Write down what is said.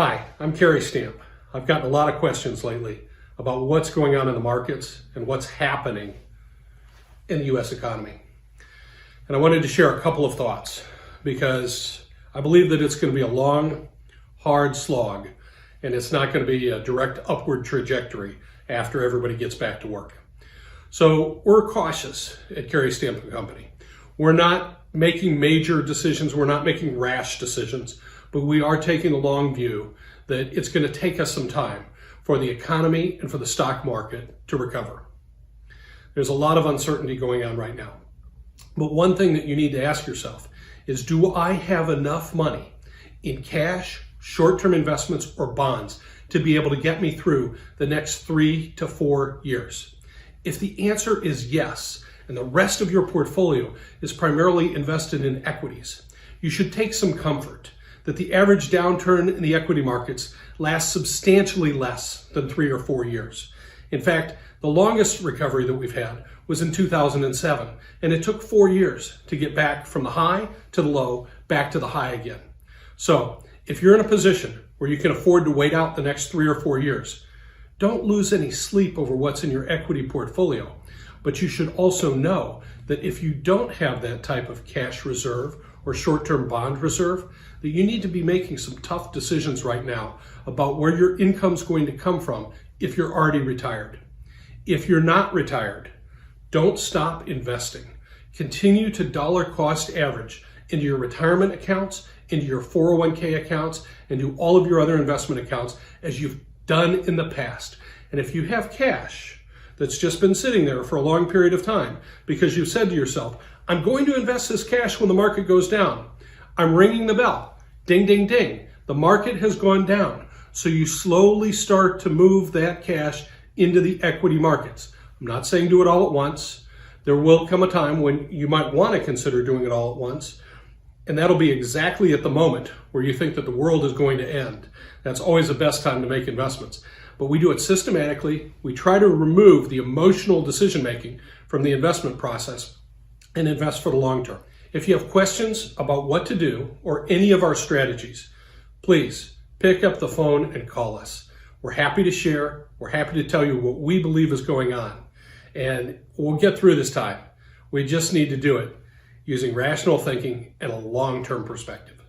Hi, I'm Cary Stamp. I've gotten a lot of questions lately about what's going on in the markets and what's happening in the U.S. economy. And I wanted to share a couple of thoughts because I believe that it's going to be a long, hard slog, and it's not going to be a direct upward trajectory after everybody gets back to work. So we're cautious at Cary Stamp & Company. We're not making major decisions. We're not making rash decisions, but we are taking a long view that it's going to take us some time for the economy and for the stock market to recover. There's a lot of uncertainty going on right now. But one thing that you need to ask yourself is, do I have enough money in cash, short-term investments, or bonds to be able to get me through the next 3 to 4 years? If the answer is yes, and the rest of your portfolio is primarily invested in equities, you should take some comfort that the average downturn in the equity markets lasts substantially less than 3 or 4 years. In fact, the longest recovery that we've had was in 2007, and it took 4 years to get back from the high to the low, back to the high again. So if you're in a position where you can afford to wait out the next 3 or 4 years, don't lose any sleep over what's in your equity portfolio. But you should also know that if you don't have that type of cash reserve or short-term bond reserve, that you need to be making some tough decisions right now about where your income's going to come from if you're already retired. If you're not retired, don't stop investing. Continue to dollar cost average into your retirement accounts, into your 401k accounts, and do all of your other investment accounts as you've done in the past. And if you have cash that's just been sitting there for a long period of time because you've said to yourself, I'm going to invest this cash when the market goes down, I'm ringing the bell. Ding, ding, ding. The market has gone down. So you slowly start to move that cash into the equity markets. I'm not saying do it all at once. There will come a time when you might want to consider doing it all at once. And that'll be exactly at the moment where you think that the world is going to end. That's always the best time to make investments. But we do it systematically. We try to remove the emotional decision-making from the investment process and invest for the long term. If you have questions about what to do or any of our strategies, please pick up the phone and call us. We're happy to share. We're happy to tell you what we believe is going on. And we'll get through this time. We just need to do it using rational thinking and a long-term perspective.